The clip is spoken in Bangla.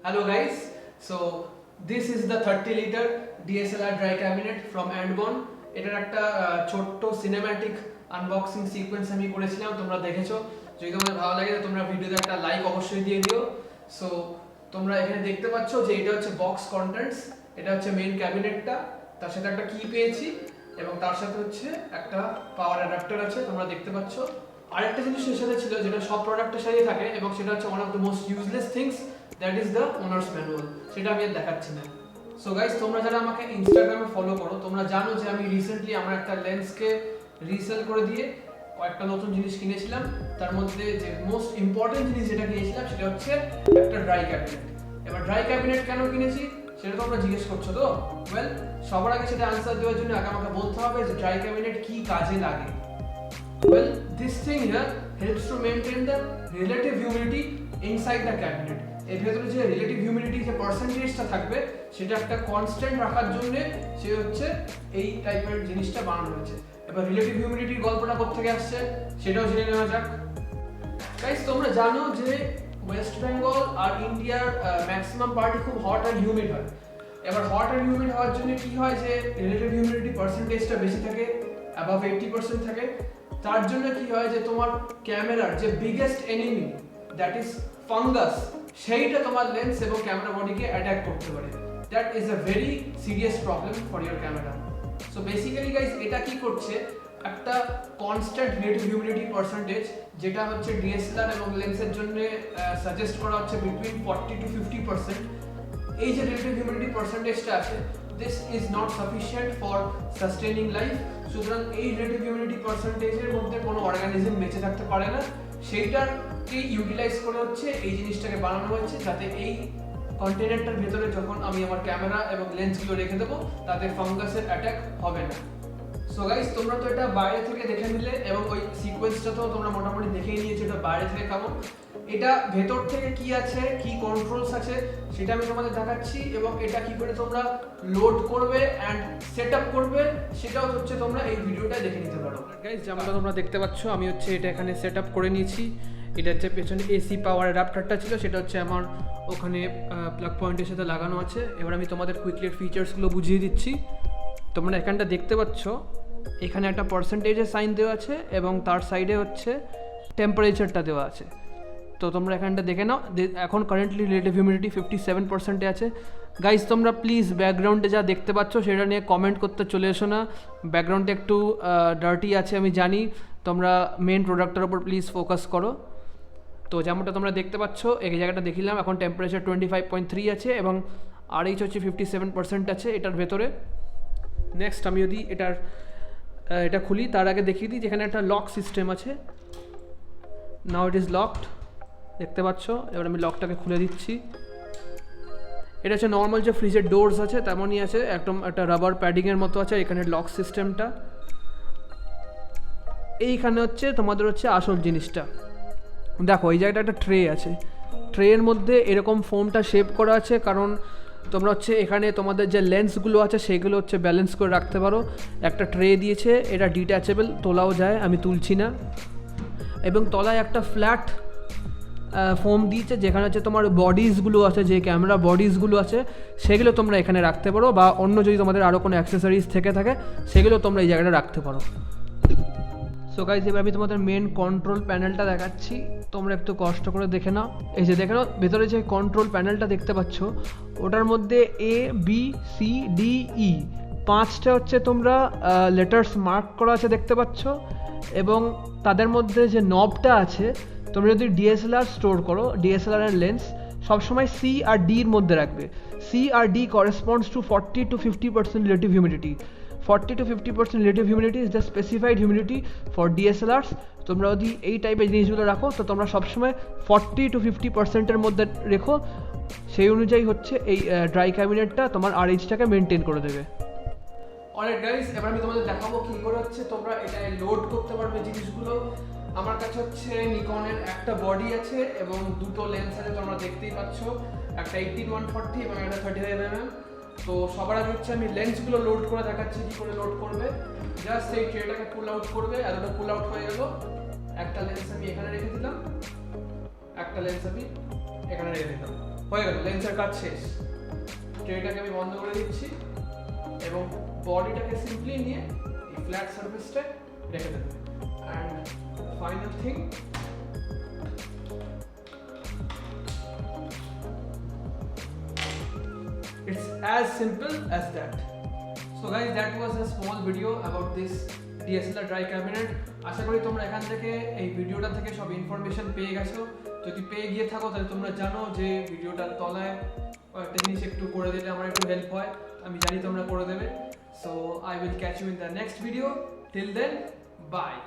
Hello guys, so this is the 30L DSLR dry cabinet from Andbon. এটার একটা ছোট্ট সিনেম্যাটিক আনবক্সিং সিকোয়েন্স আমি করেছিলাম, তোমরা দেখেছো। যদি তোমাদের ভালো লাগে তোমরা ভিডিওতে একটা লাইক অবশ্যই দিয়ে দিও। সো তোমরা এখানে দেখতে পাচ্ছ যে এটা হচ্ছে বক্স কন্টেন্টস, এটা হচ্ছে মেইন ক্যাবিনেটটা, তার সাথে একটা কি পেয়েছি এবং তার সাথে হচ্ছে একটা পাওয়ার অ্যাডাপ্টার আছে, তোমরা দেখতে পাচ্ছ। আরেকটা জিনিস এর সাথে ছিল যেটা সব প্রোডাক্টের সাথে থাকে এবং সেটা হচ্ছে one of the most useless things, that is the owners manual. সেটা আমি আর দেখাচ্ছি না। সো গাইস, তোমরা যারা আমাকে ইনস্টাগ্রামে ফলো করো তোমরা জানো যে আমি রিসেন্টলি আমার একটা লেন্সকে রিসেল করে দিয়ে কয়েকটা নতুন জিনিস কিনেছিলাম। তার মধ্যে যে মোস্ট ইম্পর্টেন্ট জিনিস যেটা কিনেছিলাম সেটা হচ্ছে একটা ড্রাই ক্যাবিনেট। এবার ড্রাই ক্যাবিনেট কেন কিনেছি সেটা তোমরা জিজ্ঞেস করছো তো। ওয়েল, সবার আগে সেটা আনসার দেওয়ার জন্য আগে আমাকে বলতে হবে যে ড্রাই ক্যাবিনেট কি কাজে লাগে। Well, this thing here helps to maintain the relative humidity inside the cabinet. এর ভেতরে যে রিলেটিভ হিউমিডিটি যে পার্সেন্টেজটা থাকবে সেটা একটা কনস্ট্যান্ট রাখার জন্য সে হচ্ছে এই টাইপের জিনিসটা বানানো হয়েছে। এবার রিলেটিভ হিউমিডিটির গল্পটা কোথা থেকে আসছে সেটাও জেনে নেওয়া যাক। গাইস, তোমরা জানো যে ওয়েস্ট বেঙ্গল আর ইন্ডিয়ার ম্যাক্সিমাম পার্টই খুব হট অ্যান্ড হিউমিড হয়। এবার হট অ্যান্ড হিউমিড হওয়ার জন্য কি হয় যে রিলেটিভ হিউমিডিটি পার্সেন্টেজটা বেশি থাকে, অ্যাবাভ 80% থাকে। তার জন্য কি হয় যে তোমার ক্যামেরার যে biggest enemy that is fungus, সেইটা তোমার লেন্স এবং ক্যামেরা বডিকে অ্যাটাক করতে পারে। That is a very serious problem for your camera. So basically guys, এটা কি করছে, একটা কনস্ট্যান্ট রিলেটিভ হিউমিডিটি পার্সেন্টেজ যেটা হচ্ছে ডিএসএলআর এবং লেন্সের জন্য সাজেস্ট করা হচ্ছে বিটুইন 40 to 50%। এই যে রিলেটিভ হিউমিডিটি পার্সেন্টেজটা আছে, this is not sufficient for sustaining life. সুতরাং এই রিলেটিভ হিউমিডিটি পার্সেন্টেজের মধ্যে কোনো অর্গানিজম বেঁচে থাকতে পারে না। সেইটাকে ইউটিলাইজ করে হচ্ছে এই জিনিসটাকে বানানো হয়েছে, যাতে এই কন্টেনারটার ভেতরে যখন আমি আমার ক্যামেরা এবং লেন্সগুলো রেখে দেবো তাতে ফাঙ্গাসের অ্যাটাক হবে না। সো গাইস, তোমরা তো এটা বাইরে থেকে দেখে নিলে এবং ওই সিকোয়েন্সটা তো তোমরা মোটামুটি দেখেই নিয়েছো এটা বাইরে থেকে কেমন। এটা ভেতর থেকে কি আছে, কি কন্ট্রোলস আছে সেটা আমি তোমাদের দেখাচ্ছি, এবং এটা কি করে তোমরা লোড করবে অ্যান্ড সেট আপ করবে সেটাও হচ্ছে তোমরা এই ভিডিওটা দেখে নিতে পারো। গাইস, যেমনটা তোমরা দেখতে পাচ্ছ আমি হচ্ছে এটা এখানে সেট আপ করে নিয়েছি। এটা হচ্ছে পেছনে এসি পাওয়ার অ্যাডাপ্টারটা ছিল, সেটা হচ্ছে আমার ওখানে প্লাগ পয়েন্টের সাথে লাগানো আছে। এবার আমি তোমাদের কুইকলি ফিচার্সগুলো বুঝিয়ে দিচ্ছি। তোমরা এখানটা দেখতে পাচ্ছ, এখানে একটা পার্সেন্টেজের সাইন দেওয়া আছে এবং তার সাইডে হচ্ছে টেম্পারেচারটা দেওয়া আছে। তো তোমরা এখানটা দেখে নাও, এখন কারেন্টলি রিলেটিভ হিউমিডিটি 57%-এ আছে। গাইস, তোমরা প্লিজ ব্যাকগ্রাউন্ডে যা দেখতে পাচ্ছ সেটা নিয়ে কমেন্ট করতে চলে এসো না। ব্যাকগ্রাউন্ডে একটু ডার্টি আছে আমি জানি, তোমরা মেন প্রোডাক্টের ওপর প্লিজ ফোকাস করো। তো যেমনটা তোমরা দেখতে পাচ্ছ এই জায়গাটা দেখিলাম, এখন টেম্পারেচার 25.3 আছে এবং আরএইচ হচ্ছে 57% আছে এটার ভেতরে। নেক্সট আমি যদি এটা খুলি তার আগে দেখিয়ে দিই যেখানে একটা লক সিস্টেম আছে। নাও ইট ইজ লকড, দেখতে পাচ্ছ। এবার আমি লকটাকে খুলে দিচ্ছি। এটা হচ্ছে নর্মাল যে ফ্রিজের ডোরস আছে তেমনই আছে, একদম একটা রাবার প্যাডিংয়ের মতো আছে এখানে লক সিস্টেমটা। এইখানে হচ্ছে তোমাদের হচ্ছে আসল জিনিসটা দেখো, এই জায়গাটা একটা ট্রে আছে, ট্রের মধ্যে এরকম ফোমটা শেপ করা আছে, কারণ তোমরা হচ্ছে এখানে তোমাদের যে লেন্সগুলো আছে সেগুলো হচ্ছে ব্যালেন্স করে রাখতে পারো। একটা ট্রে দিয়েছে, এটা ডিট্যাচেবল, তোলাও যায়, আমি তুলছি না। এবং তলায় একটা ফ্ল্যাট ফোম দিয়েছে যেখানে হচ্ছে তোমার বডিজগুলো আছে, যে ক্যামেরা বডিজগুলো আছে সেগুলো তোমরা এখানে রাখতে পারো, বা অন্য যদি তোমাদের আরও কোনো অ্যাক্সেসরিজ থেকে থাকে সেগুলো তোমরা এই জায়গাটা রাখতে পারো। সো গাইস, এবার আমি তোমাদের মেন কন্ট্রোল প্যানেলটা দেখাচ্ছি, তোমরা একটু কষ্ট করে দেখে নাও। এই যে দেখে নাও ভেতরে যে কন্ট্রোল প্যানেলটা দেখতে পাচ্ছ ওটার মধ্যে ABCDE 5টা হচ্ছে তোমরা লেটার্স মার্ক করা আছে দেখতে পাচ্ছ, এবং তাদের মধ্যে যে নবটা আছে, তোমরা যদি ডিএসএলআর স্টোর করো, ডিএসএলআর এর লেন্স সবসময় C আর D এর মধ্যে রাখবে। C আর D corresponds to 40 to 50% relative humidity. 40 to 50% relative humidity is the specified humidity for DSLRs. তোমরা যদি এই টাইপের জিনিসগুলো রাখো তো তোমরা সবসময় 40 to 50%-এর মধ্যে রেখো, সেই অনুযায়ী হচ্ছে এই ড্রাই ক্যাবিনেটটা তোমার আরএইচটাকে মেনটেন করে দেবে। অলরাইট গাইস, এবার আমি তোমাদের দেখাবো কি করে হচ্ছে তোমরা এটা লোড করতে পারবে জিনিসগুলো। আমার কাছে হচ্ছে নিকনের একটা বডি আছে এবং দুটো লেন্স আছে, তোমরা দেখতেই পাচ্ছ, একটা 18-140 এবং একটা 35mm। তো সবার আগে হচ্ছে আমি লেন্সগুলো লোড করে দেখাচ্ছি কি করে লোড করবে। জাস্ট এই ট্রেটাকে পুল আউট করবে, আর ওটা পুল আউট হয়ে গেল। একটা লেন্স আমি এখানে রেখে দিলাম, একটা লেন্স আমি এখানে রেখে দিলাম, হয়ে গেল, লেন্সের কাজ শেষ। ট্রেটাকে আমি বন্ধ করে দিচ্ছি এবং বডিটাকে সিম্পলি নিয়ে এই ফ্ল্যাট সারফেসটা রেখে দেবে। And final thing, it's as simple as that. So guys, that was a small video about this DSLR dry cabinet. আশা করি তোমরা এখান থেকে এই ভিডিওটা থেকে সব ইনফরমেশন পেয়ে গেছো। যদি পেয়ে গিয়ে থাকো তাহলে তোমরা জানো যে ভিডিওটার তলায় একটা জিনিস একটু করে দিলে আমার একটু হেল্প হয়, আমি জানি তোমরা করে দেবে। So I will catch you in the next video. Till then, bye.